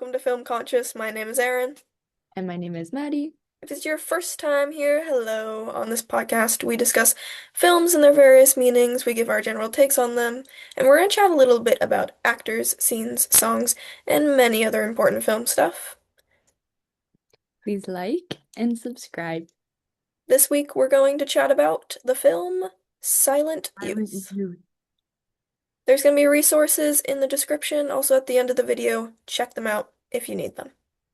welcome to Film Conscious. My name is Erin. And my name is Maddie. If it's your first time here, hello. On this podcast, we discuss films and their various meanings, we give our general takes on them, and we're going to chat a little bit about actors, scenes, songs, and many other important film stuff. Please like and subscribe. This week, we're going to chat about the film Silent Silent Youth. Youth. There's going to be resources in the description, also at the end of the video. Check them out if you need them.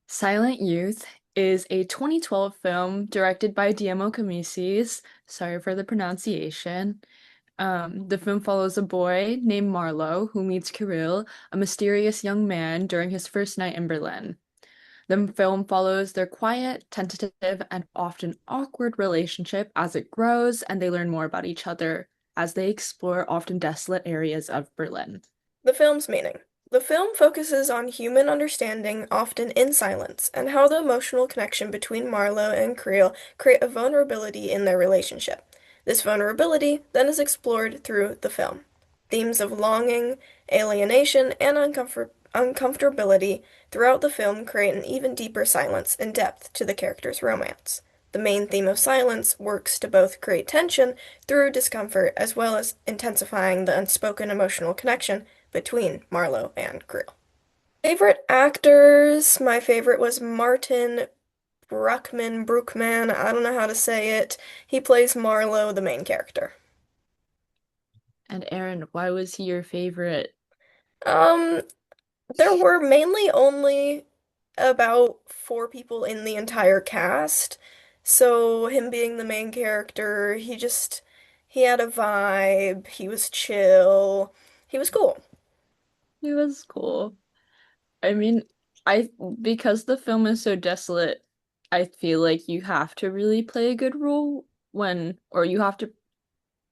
Silent Youth is a 2012 film directed by Diemo Camises. Sorry for the pronunciation. The film follows a boy named Marlowe who meets Kirill, a mysterious young man, during his first night in Berlin. The film follows their quiet, tentative, and often awkward relationship as it grows, and they learn more about each other as they explore often desolate areas of Berlin. The film's meaning. The film focuses on human understanding, often in silence, and how the emotional connection between Marlowe and Creel create a vulnerability in their relationship. This vulnerability then is explored through the film. Themes of longing, alienation, and uncomfortability throughout the film create an even deeper silence and depth to the characters' romance. The main theme of silence works to both create tension through discomfort as well as intensifying the unspoken emotional connection between Marlowe and Creel. Favorite actors? My favorite was Martin Bruckman. I don't know how to say it. He plays Marlowe, the main character. And Aaron, why was he your favorite? Um, there were mainly only about four people in the entire cast. So him being the main character, he had a vibe, he was chill, he was cool. He was cool. I mean, I because the film is so desolate, I feel like you have to really play a good role or you have to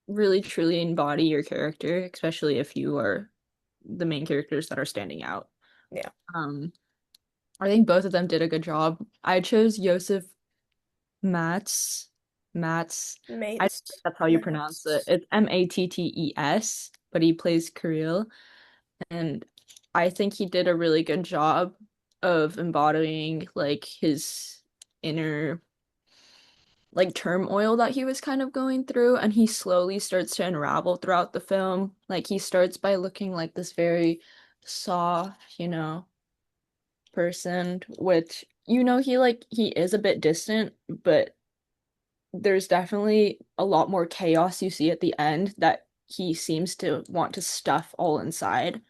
really truly embody your character, especially if you are the main characters that are standing out. Yeah. Um, I think both of them did a good job. I chose Joseph Matz. Matz. I think Mates. that's how you pronounce it. Mates. It's Mattes, but he plays Kirill. And I think he did a really good job of embodying like his inner like turmoil that he was kind of going through, and he slowly starts to unravel throughout the film. Like he starts by looking like this very soft, person, which he is a bit distant, but there's definitely a lot more chaos you see at the end that he seems to want to stuff all inside.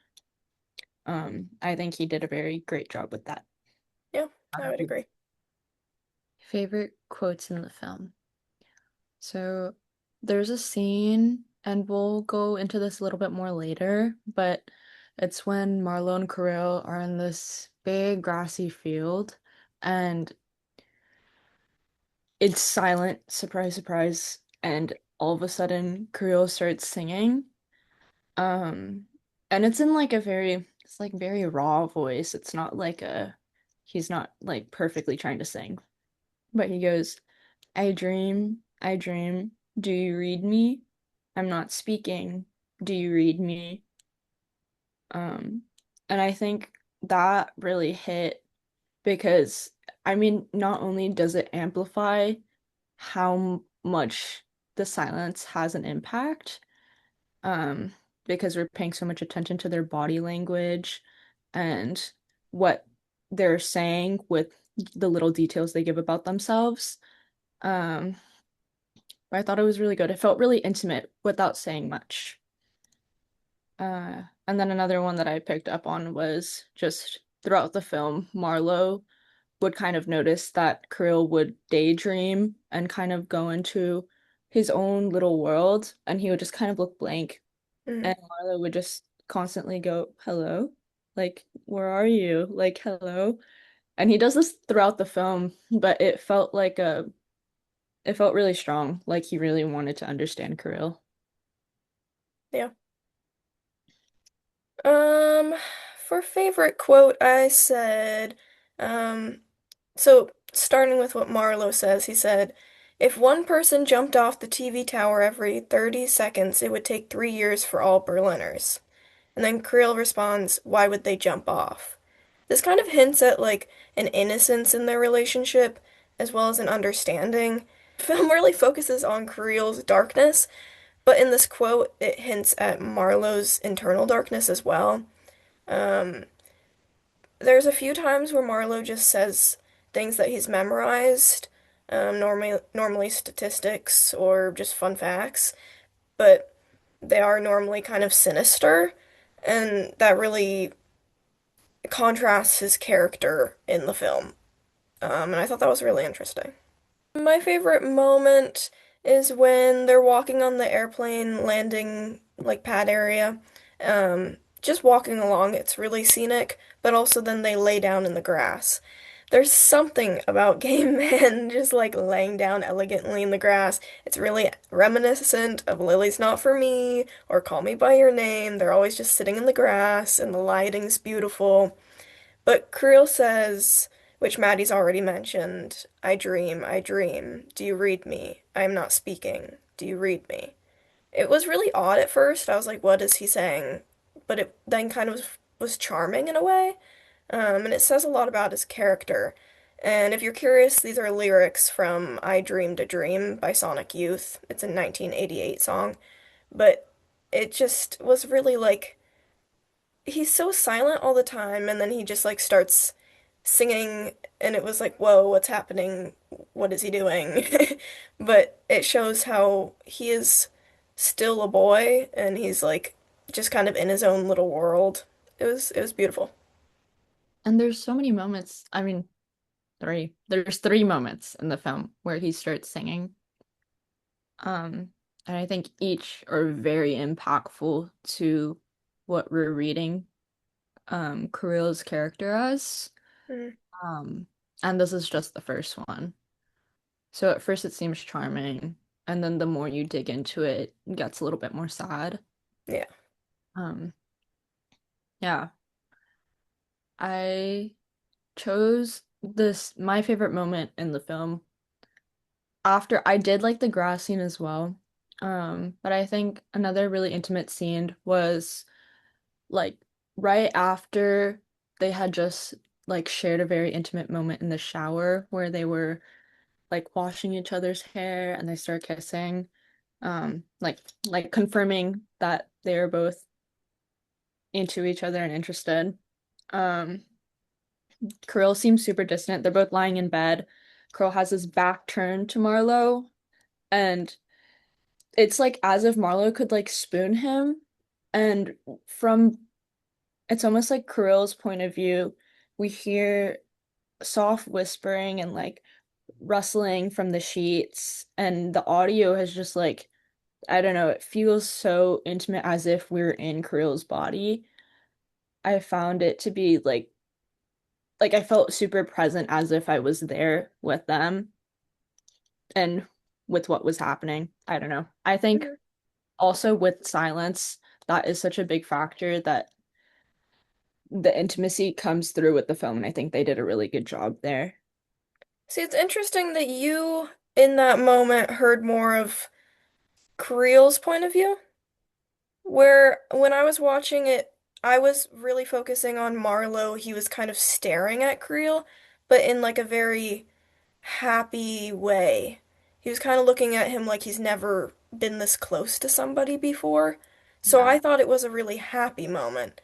I think he did a very great job with that. Yeah, How I about would you? agree. Favorite quotes in the film. So there's a scene, and we'll go into this a little bit more later, but it's when Marlo and Kirill are in this big grassy field, and it's silent, surprise, surprise, and all of a sudden Kirill starts singing. Um, and it's in like it's like very raw voice. It's not like he's not like perfectly trying to sing, but he goes, I dream. Do you read me? I'm not speaking. Do you read me? Um, and I think that really hit because, I mean, not only does it amplify how much the silence has an impact, um, because we're paying so much attention to their body language and what they're saying with the little details they give about themselves. Um, but I thought it was really good. It felt really intimate without saying much. And then another one that I picked up on was just throughout the film, Marlowe would kind of notice that Krill would daydream and kind of go into his own little world, and he would just kind of look blank. Mhm. And Marlowe would just constantly go, "Hello? Like, where are you? Like, hello?" And he does this throughout the film, but it felt really strong, like he really wanted to understand Kirill. Yeah. Um, for favorite quote, I said, um, so starting with what Marlowe says, he said, if one person jumped off the TV tower every 30 seconds, it would take 3 years for all Berliners. And then Creel responds, why would they jump off? This kind of hints at like an innocence in their relationship as well as an understanding. The film really focuses on Creel's darkness, but in this quote, it hints at Marlowe's internal darkness as well. Um, there's a few times where Marlowe just says things that he's memorized, normally statistics or just fun facts, but they are normally kind of sinister, and that really contrasts his character in the film. And I thought that was really interesting. My favorite moment is when they're walking on the airplane landing like pad area. Just walking along, it's really scenic, but also then they lay down in the grass. There's something about gay men just like laying down elegantly in the grass. It's really reminiscent of Lily's Not For Me or Call Me By Your Name. They're always just sitting in the grass and the lighting's beautiful. But Creel says, which Maddie's already mentioned, I dream, I dream. Do you read me? I am not speaking. Do you read me? It was really odd at first. I was like, what is he saying? But it then kind of was charming in a way. And it says a lot about his character. And if you're curious, these are lyrics from I Dreamed a Dream by Sonic Youth. It's a 1988 song. But it just was really like he's so silent all the time, and then he just like starts singing, and it was like, whoa, what's happening? What is he doing? But it shows how he is still a boy, and he's like just kind of in his own little world. It was beautiful. And there's so many moments, I mean, three. There's three moments in the film where he starts singing. And I think each are very impactful to what we're reading Kuril's character as. Mm, Um, and this is just the first one. So at first it seems charming, and then the more you dig into it, it gets a little bit more sad. yeah. Um, yeah, I chose this my favorite moment in the film. After I did like the grass scene as well. But I think another really intimate scene was like right after they had just like shared a very intimate moment in the shower where they were like washing each other's hair and they start kissing. Like confirming that they are both into each other and interested. Um, Krill seems super distant. They're both lying in bed. Krill has his back turned to Marlowe, and it's like as if Marlowe could like spoon him. And from it's almost like Krill's point of view, we hear soft whispering and like rustling from the sheets, and the audio has just like I don't know, it feels so intimate as if we're in Krill's body. I found it to be like I felt super present as if I was there with them and with what was happening. I don't know. I think Mhm. also with silence, that is such a big factor that the intimacy comes through with the film, and I think they did a really good job there. See, it's interesting that you, in that moment, heard more of Creel's point of view. Where when I was watching it, I was really focusing on Marlowe. He was kind of staring at Creel, but in like a very happy way. He was kind of looking at him like he's never been this close to somebody before. So Yeah. I thought it was a really happy moment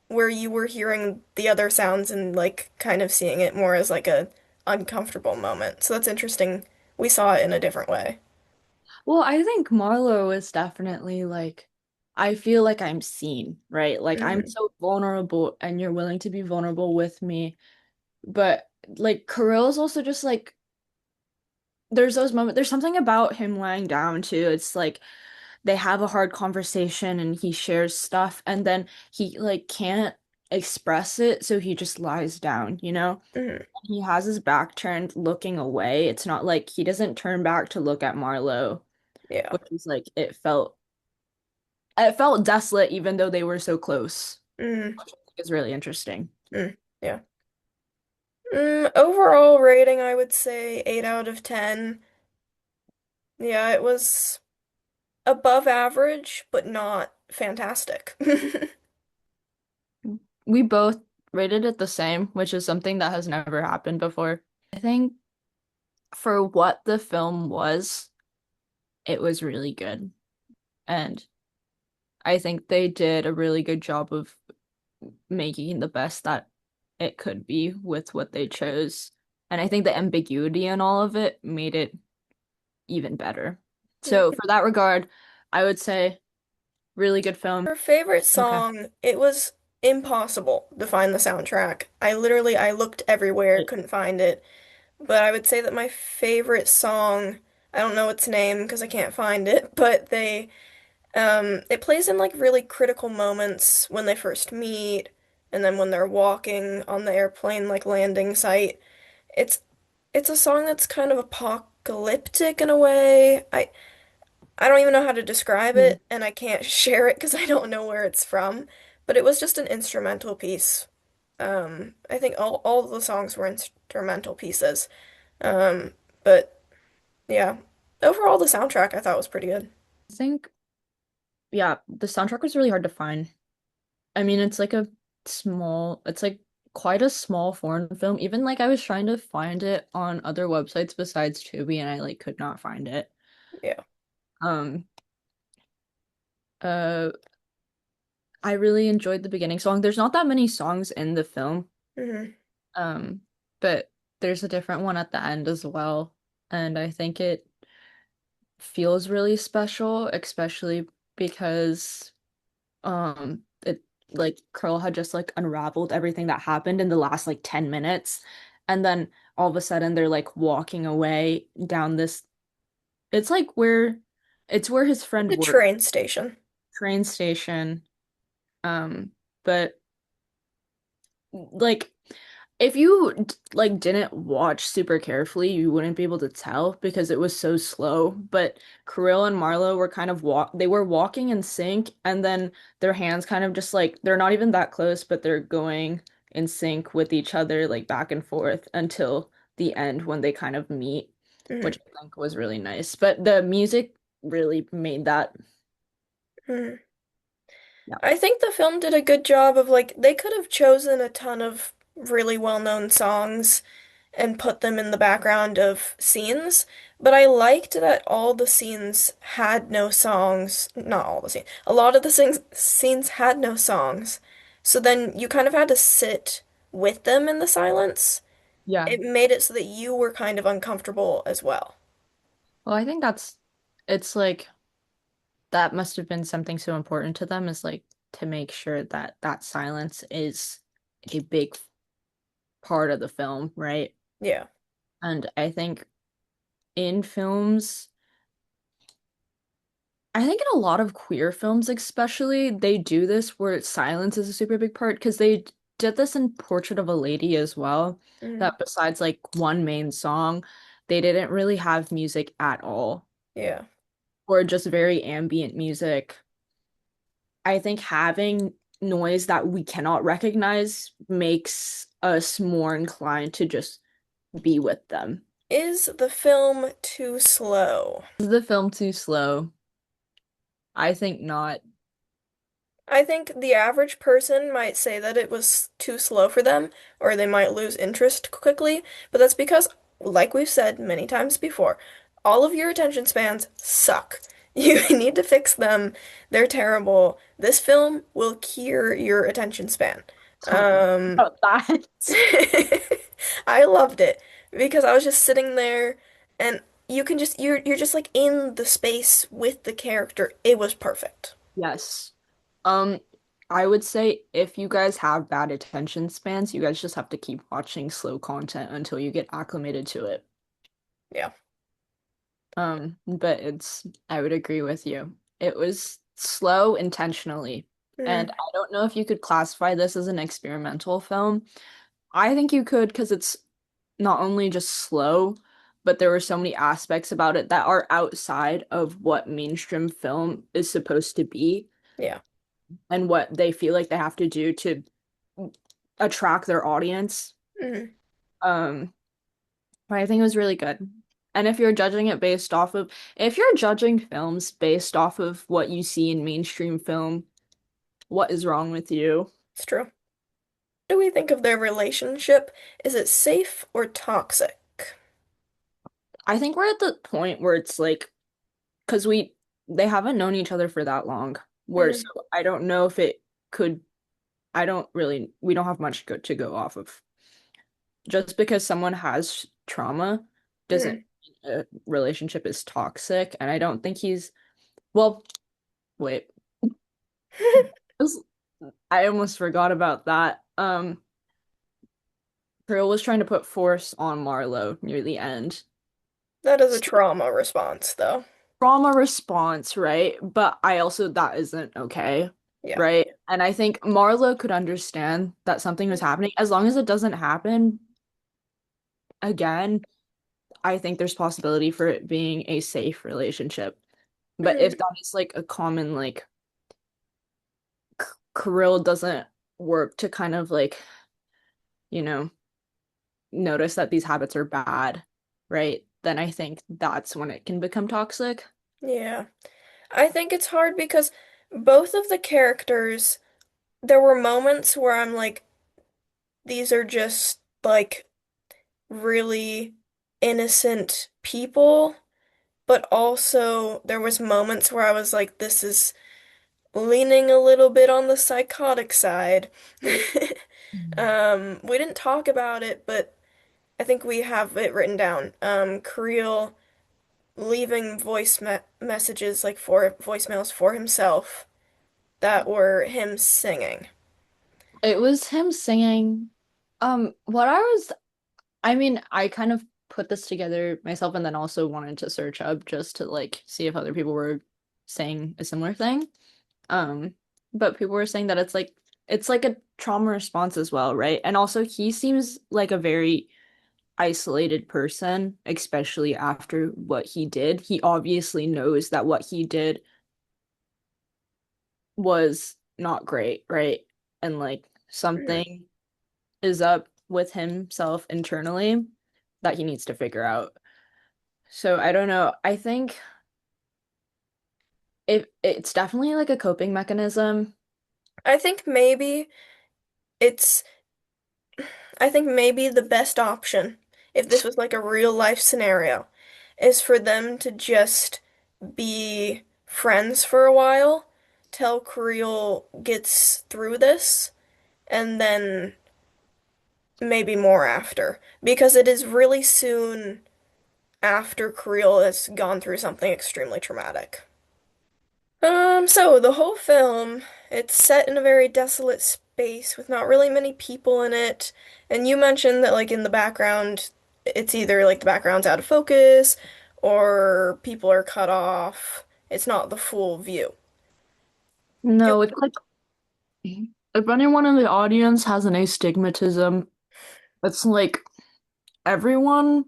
where you were hearing the other sounds and like kind of seeing it more as like a uncomfortable moment. So that's interesting. We saw it in a different way. Well, I think Marlo is definitely like, I feel like I'm seen, right? Like I'm Hmm. so vulnerable and you're willing to be vulnerable with me. But like Kirill's also just like, there's those moments, there's something about him lying down too. It's like they have a hard conversation and he shares stuff and then he like can't express it, so he just lies down, you know? Hmm. He has his back turned looking away. It's not like he doesn't turn back to look at Marlo, Yeah. which is like it felt desolate even though they were so close. Hmm. Which I think is really interesting. Yeah. Overall rating, I would say 8 out of 10. Yeah, it was above average, but not fantastic. We both rated it the same, which is something that has never happened before. I think for what the film was, it was really good. And I think they did a really good job of making the best that it could be with what they chose. And I think the ambiguity in all of it made it even better. So Mhm. for that regard, I would say really good film. For favorite Okay. song, it was impossible to find the soundtrack. I looked everywhere, couldn't find it. But I would say that my favorite song, I don't know its name because I can't find it, but it plays in like really critical moments when they first meet, and then when they're walking on the airplane like landing site. It's it's a song that's kind of apocalyptic in a way. I don't even know how to describe Hmm. it, and I can't share it because I don't know where it's from, but it was just an instrumental piece. I think all of the songs were instrumental pieces. Um, but yeah, overall the soundtrack I thought was pretty good. I think, yeah, the soundtrack was really hard to find. I mean, it's like quite a small foreign film. Even like I was trying to find it on other websites besides Tubi and I like could not find it. Yeah. Um, uh, I really enjoyed the beginning song. There's not that many songs in the film. Hmm. Um, but there's a different one at the end as well. And I think it feels really special, especially because it like Curl had just like unraveled everything that happened in the last like 10 minutes. And then all of a sudden they're like walking away down this it's like where it's where his friend The worked, train station. train station. But like if you like didn't watch super carefully, you wouldn't be able to tell because it was so slow. But Kirill and Marlo were kind of they were walking in sync, and then their hands kind of just like they're not even that close, but they're going in sync with each other, like back and forth until the end when they kind of meet, Hmm. which I think was really nice. But the music really made that. Hmm. Yeah. I think the film did a good job of like they could have chosen a ton of really well-known songs and put them in the background of scenes, but I liked that all the scenes had no songs. Not all the scenes. A lot of the scenes had no songs. So then you kind of had to sit with them in the silence. Yeah. It made it so that you were kind of uncomfortable as well. Well, I think it's like that must have been something so important to them is like to make sure that that silence is a big part of the film, right? Yeah. And I think in films, I think in a lot of queer films especially, they do this where silence is a super big part because they did this in Portrait of a Lady as well, Hmm. that besides like one main song, they didn't really have music at all Yeah. or just very ambient music. I think having noise that we cannot recognize makes us more inclined to just be with them. Is the film too slow? Is the film too slow? I think not. I think the average person might say that it was too slow for them, or they might lose interest quickly, but that's because, like we've said many times before, all of your attention spans suck. You need to fix them. They're terrible. This film will cure your attention span. Don't worry Um, about that. I loved it because I was just sitting there and you're just like in the space with the character. It was perfect. Yes. Um, I would say if you guys have bad attention spans, you guys just have to keep watching slow content until you get acclimated to it. Yeah. But I would agree with you. It was slow intentionally. And Mhm. I don't know if you could classify this as an experimental film. I think you could because it's not only just slow, but there were so many aspects about it that are outside of what mainstream film is supposed to be Yeah. and what they feel like they have to do to attract their audience. Mhm. Um, but I think it was really good. And if you're judging it based off of, if you're judging films based off of what you see in mainstream film, what is wrong with you? It's true. Do we think of their relationship? Is it safe or toxic? I think we're at the point where it's like, because they haven't known each other for that long. Where so Mm, I don't know if it could. I don't really. We don't have much to go off of. Just because someone has trauma doesn't mm. mean a relationship is toxic. And I don't think well, wait. This- I almost forgot about that. Pearl was trying to put force on Marlowe near the end. That is a trauma response, though. Trauma response, right? But I also that isn't okay, Yeah. right? And I think Marlowe could understand that something was happening as long as it doesn't happen again. I think there's possibility for it being a safe relationship. But Mhm. if that is like a common Kirill doesn't work to kind of you know, notice that these habits are bad, right? Then I think that's when it can become toxic. Yeah. I think it's hard because both of the characters, there were moments where I'm like, these are just like really innocent people, but also there was moments where I was like, this is leaning a little bit on the psychotic side. Mm. We didn't talk about it, but I think we have it written down. Creel leaving messages like for voicemails for himself that were him singing. It was him singing. What I mean, I kind of put this together myself and then also wanted to search up just to see if other people were saying a similar thing. Um, but people were saying that it's like a trauma response as well, right? And also he seems like a very isolated person, especially after what he did. He obviously knows that what he did was not great, right? And Mhm. something is up with himself internally that he needs to figure out. So I don't know. I think it's definitely like a coping mechanism. I think maybe it's I think maybe the best option, if this was like a real life scenario, is for them to just be friends for a while till Creel gets through this, and then maybe more after. Because it is really soon after Creel has gone through something extremely traumatic. So the whole film, it's set in a very desolate space with not really many people in it. And you mentioned that like in the background, it's either like the background's out of focus or people are cut off. It's not the full view. Do No, it's like if anyone in the audience has an astigmatism, it's like everyone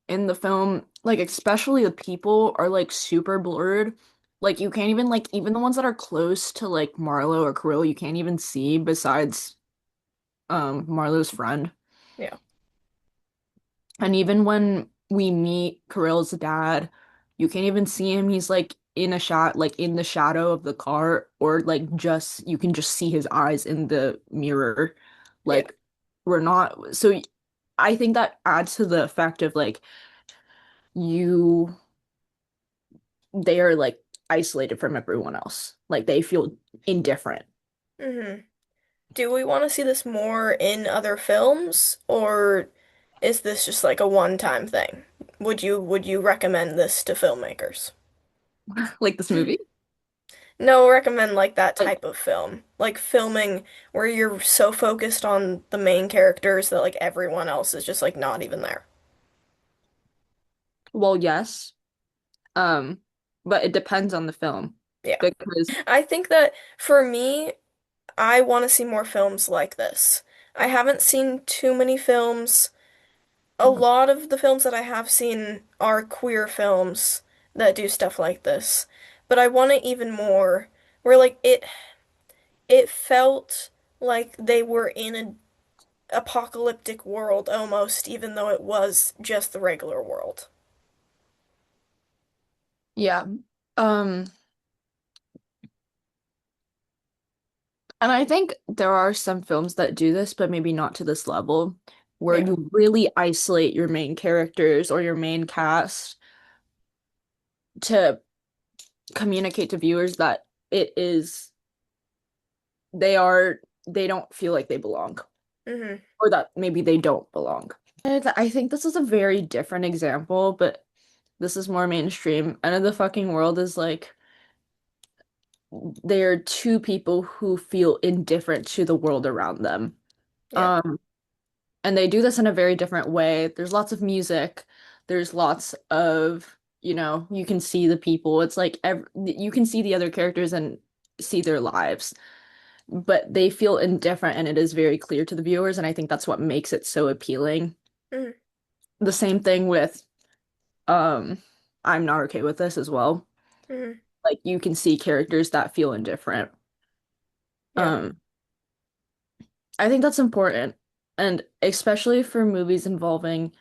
in the film, like especially the people, are like super blurred. Like you can't even even the ones that are close to like Marlowe or Kirill, you can't even see besides Marlowe's friend. yeah, And even when we meet Kirill's dad, you can't even see him. He's like in a shot, like in the shadow of the car, or like just you can just see his eyes in the mirror. yeah. Like we're not so I think that adds to the effect of you they are isolated from everyone else. Like they feel indifferent. hmm Do we want to see this more in other films, or is this just like a one-time thing? Would you recommend this to filmmakers? Like this movie. No, recommend like that Like, type of film. Like filming where you're so focused on the main characters that like everyone else is just like not even there. well, yes. Um, but it depends on the film Yeah. because I think that for me, I want to see more films like this. I haven't seen too many films. A lot of the films that I have seen are queer films that do stuff like this. But I want it even more where like it felt like they were in an apocalyptic world almost, even though it was just the regular world. yeah. Um, And I think there are some films that do this, but maybe not to this level, where Yeah. you really isolate your main characters or your main cast to communicate to viewers that it is they are they don't feel like they belong, Hmm. or that maybe they don't belong. And I think this is a very different example, but this is more mainstream. End of the fucking world is like they're two people who feel indifferent to the world around them. Yeah. Um, and they do this in a very different way. There's lots of music. There's lots of, you can see the people. It's like you can see the other characters and see their lives, but they feel indifferent and it is very clear to the viewers, and I think that's what makes it so appealing. Hmm. The same thing with um I'm not okay with this as well. Hmm. Like you can see characters that feel indifferent. Yeah. Um I think that's important, and especially for movies involving,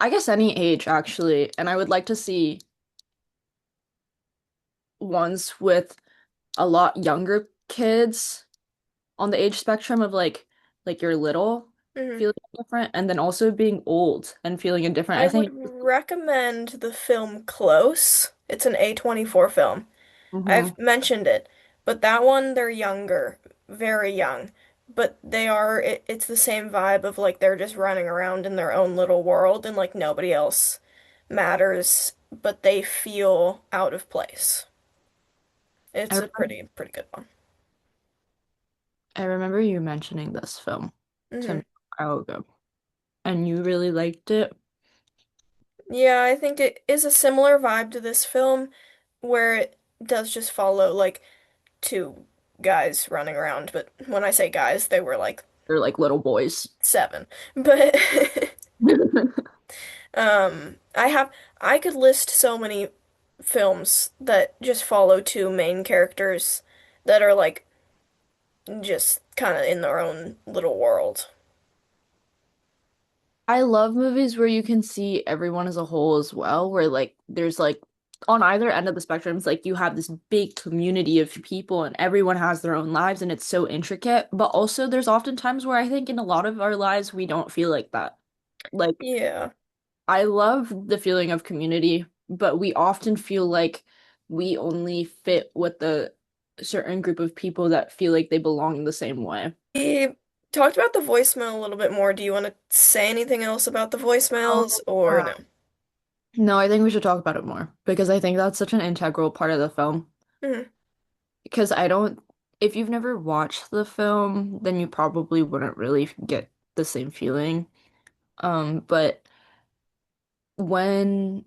I guess, any age actually. And I would like to see ones with a lot younger kids on the age spectrum of like you're little Hmm. feeling different, and then also being old and feeling indifferent. I I would think. recommend the film Close. It's an A24 film. Hmm. I've mentioned it, but that one they're younger, very young. But it's the same vibe of like they're just running around in their own little world and like nobody else matters, but they feel out of place. I It's a remember, pretty good one. I remember you mentioning this film to Hmm. me a while ago, and you really liked it. Yeah, I think it is a similar vibe to this film where it does just follow like two guys running around, but when I say guys, they were like They're like little boys. seven. But I could list so many films that just follow two main characters that are like just kind of in their own little world. I love movies where you can see everyone as a whole as well, where like there's like on either end of the spectrum, it's like you have this big community of people and everyone has their own lives and it's so intricate. But also there's often times where I think in a lot of our lives we don't feel like that. Like Yeah. I love the feeling of community, but we often feel like we only fit with the certain group of people that feel like they belong in the same way. We talked about the voicemail a little bit more. Do you want to say anything else about the voicemails Oh, or yeah. no? No, I think we should talk about it more because I think that's such an integral part of the film. Mhm. Because I don't, if you've never watched the film, then you probably wouldn't really get the same feeling. But when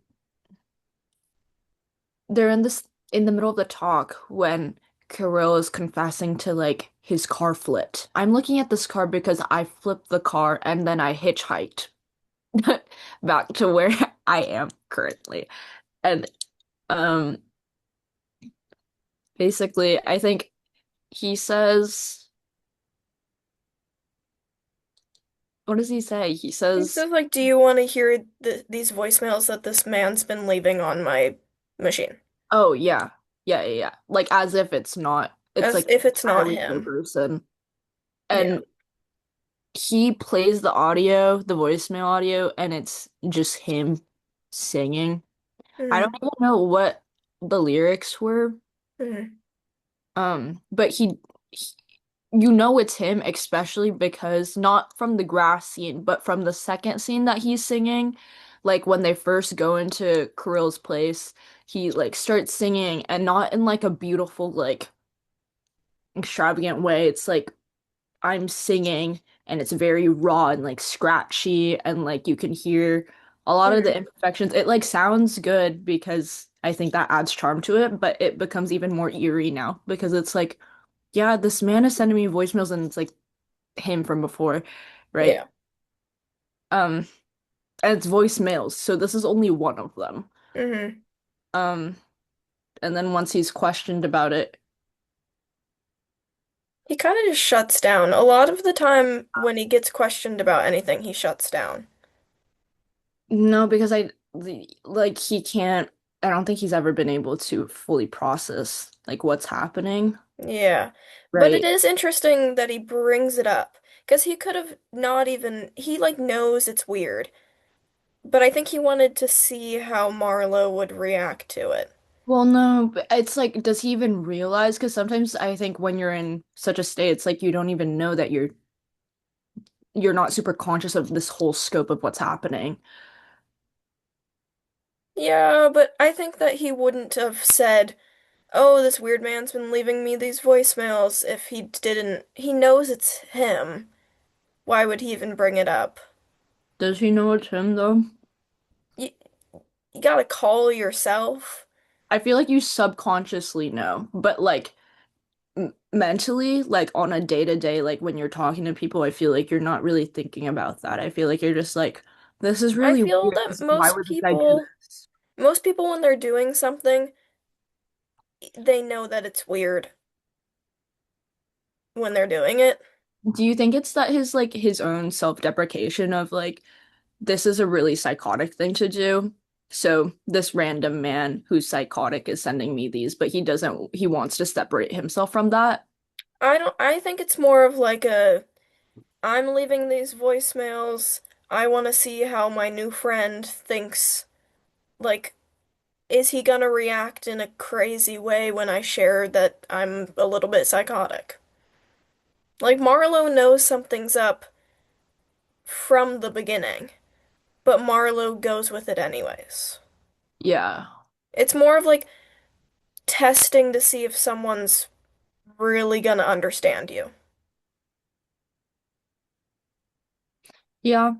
they're in the middle of the talk, when Kirill is confessing to like his car flipped. I'm looking at this car because I flipped the car and then I hitchhiked back to where I am currently. And um basically I think he says, what does he say? He He says, says like, "Do you want to hear these voicemails that this man's been leaving on my machine?" "Oh yeah. Yeah, yeah, yeah." Like as if it's As like if it's not entirely other him. person. Yeah. And he plays the audio, the voicemail audio, and it's just him singing. I don't Hmm. even know what the lyrics were. Hmm. But he it's him, especially because not from the grass scene, but from the second scene that he's singing, like when they first go into Kirill's place, he like starts singing and not in like a beautiful, like extravagant way. It's like I'm singing and it's very raw and like scratchy and like you can hear a lot of the Hmm. imperfections. It like sounds good because I think that adds charm to it, but it becomes even more eerie now because it's like, yeah, this man is sending me voicemails and it's like him from before, right? Yeah. Um, and it's voicemails, so this is only one of them. Hmm. Um, and then once he's questioned about it, He kind of just shuts down. A lot of the time when he gets questioned about anything, he shuts down. no, because like he can't, I don't think he's ever been able to fully process like what's happening. Yeah. But it right? is interesting that he brings it up because he could have not even, he like knows it's weird, but I think he wanted to see how Marlowe would react to it. Well, no, but it's like, does he even realize? Because sometimes I think when you're in such a state, it's like you don't even know that you're not super conscious of this whole scope of what's happening. Yeah, but I think that he wouldn't have said, "Oh, this weird man's been leaving me these voicemails," if he didn't. He knows it's him. Why would he even bring it up? Does he know it's him though? You, you gotta call yourself. I feel like you subconsciously know, but like m mentally, like on a day-to-day, like when you're talking to people, I feel like you're not really thinking about that. I feel like you're just like, this is I really feel weird. that Why would this guy do this? most people when they're doing something, they know that it's weird when they're doing it. Do you think it's that his own self-deprecation of like this is a really psychotic thing to do? So this random man who's psychotic is sending me these, but he wants to separate himself from that. I think it's more of like a I'm leaving these voicemails. I want to see how my new friend thinks. Like, is he gonna react in a crazy way when I share that I'm a little bit psychotic? Like, Marlowe knows something's up from the beginning, but Marlowe goes with it anyways. Yeah. It's more of like testing to see if someone's really gonna understand you. Yeah,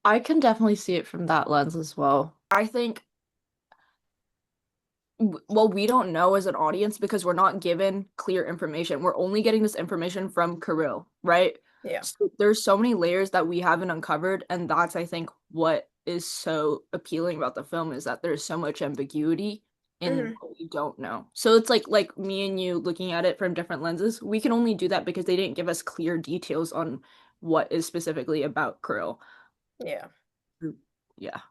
I can definitely see it from that lens as well. I think well, we don't know as an audience because we're not given clear information. We're only getting this information from Kirill, right? Yeah. So there's so many layers that we haven't uncovered, and that's I think what is so appealing about the film is that there's so much ambiguity in hmm what we don't know. So it's like me and you looking at it from different lenses. We can only do that because they didn't give us clear details on what is specifically about Kirill. Yeah. Yeah.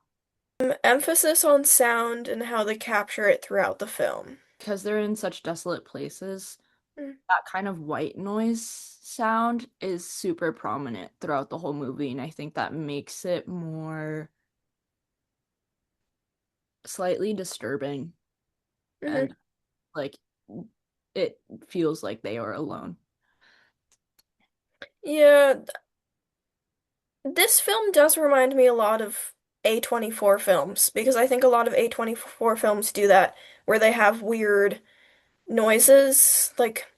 Emphasis on sound and how they capture it throughout the film. Because they're in such desolate places, Mm, that kind of white noise sound is super prominent throughout the whole movie, and I think that makes it more slightly disturbing hmm and like it feels like they are alone. Yeah, this film does remind me a lot of A24 films because I think a lot of A24 films do that where they have weird noises, like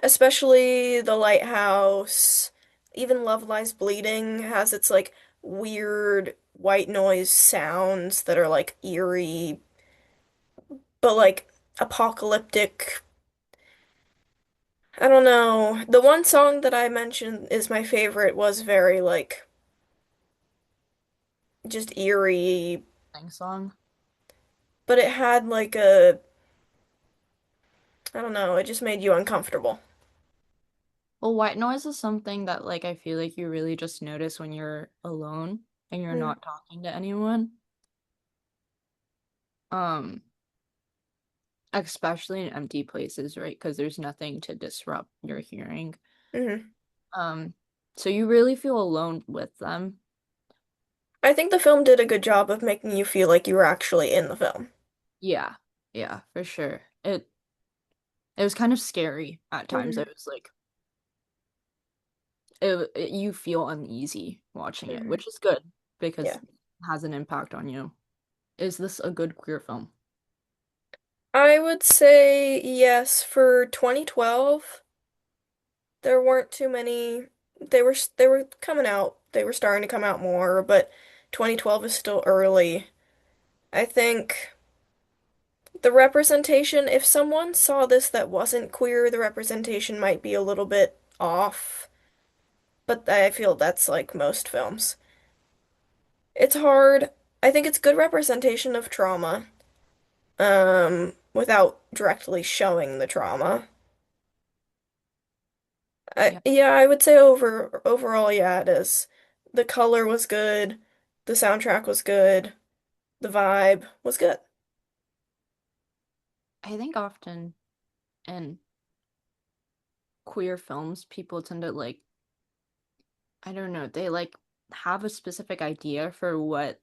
especially The Lighthouse, even Love Lies Bleeding has its like weird white noise sounds that are like eerie, but like apocalyptic. I don't know. The one song that I mentioned is my favorite was very like just eerie, Thing song. but it had like a I don't know, it just made you uncomfortable. Well, white noise is something that like I feel like you really just notice when you're alone and you're Mm, not talking to anyone. Um, Especially in empty places, right? Because there's nothing to disrupt your hearing. hmm Um, so you really feel alone with them. I think the film did a good job of making you feel like you were actually in the film. Yeah, yeah, for sure. It was kind of scary at times. hmm It was like you feel uneasy watching it, hmm which is good because Yeah. it has an impact on you. Is this a good queer film? I would say yes, for 2012, there weren't too many. They were coming out. They were starting to come out more, but 2012 is still early. I think the representation, if someone saw this that wasn't queer, the representation might be a little bit off, but I feel that's like most films. It's hard. I think it's good representation of trauma, without directly showing the trauma. Yeah, Yeah, I would say overall, yeah, it is. The color was good, the soundtrack was good, the vibe was good. I think often in queer films, people tend to like, I don't know, they like have a specific idea for what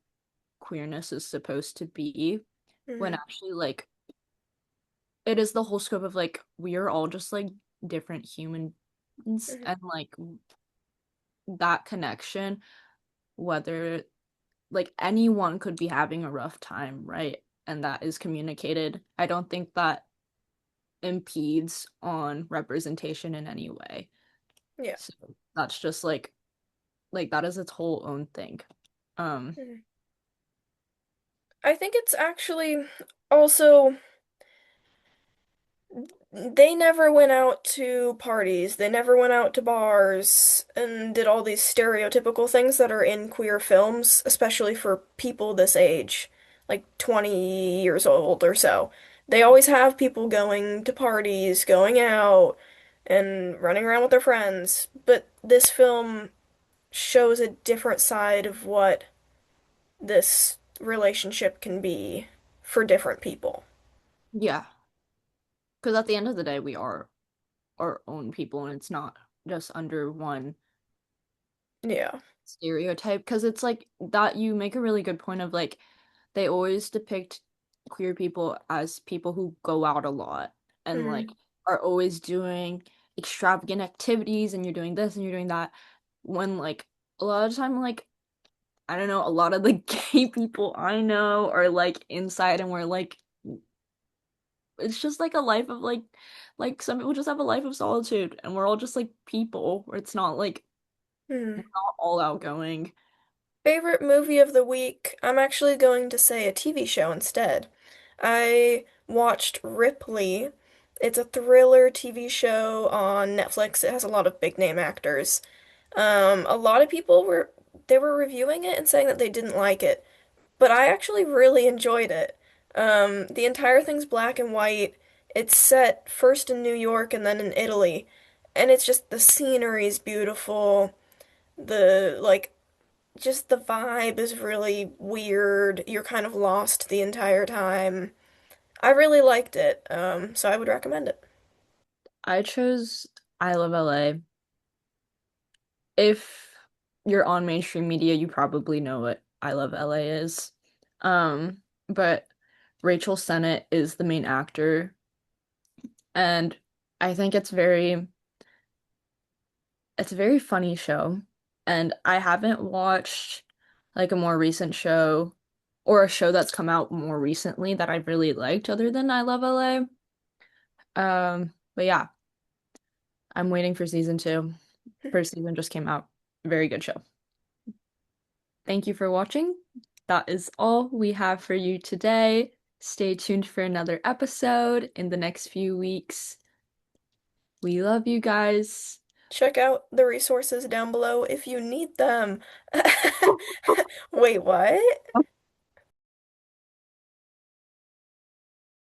queerness is supposed to be when Hmm. actually like it is the whole scope of like we are all just like different humans Hmm. and like that connection, whether like anyone could be having a rough time, right? And that is communicated. I don't think that impedes on representation in any way. Yeah. So that's just like that is its whole own thing. Um Mhm. I think it's actually also they never went out to parties. They never went out to bars and did all these stereotypical things that are in queer films, especially for people this age, like 20 years old or so. They always have people going to parties, going out, and running around with their friends. But this film shows a different side of what this relationship can be for different people. yeah, because at the end of the day we are our own people and it's not just under one Yeah. stereotype because it's like that you make a really good point of like they always depict queer people as people who go out a lot and like Hmm. are always doing extravagant activities and you're doing this and you're doing that when like a lot of the time like I don't know a lot of the gay people I know are like inside and we're like it's just like a life of like some people just have a life of solitude and we're all just like people where it's not like we're Hmm. not all outgoing. Favorite movie of the week? I'm actually going to say a TV show instead. I watched Ripley. It's a thriller TV show on Netflix. It has a lot of big name actors. A lot of people were reviewing it and saying that they didn't like it, but I actually really enjoyed it. The entire thing's black and white. It's set first in New York and then in Italy, and it's just the scenery's beautiful. The like just the vibe is really weird. You're kind of lost the entire time. I really liked it, so I would recommend it. I chose I Love LA. If you're on mainstream media, you probably know what I Love LA is. But Rachel Sennett is the main actor, and I think it's a very funny show. And I haven't watched like a more recent show or a show that's come out more recently that I've really liked other than I Love LA. But yeah, I'm waiting for season two. First season just came out. Very good show. Thank you for watching. That is all we have for you today. Stay tuned for another episode in the next few weeks. We love you guys. Check out the resources down below if you need them. Wait, what?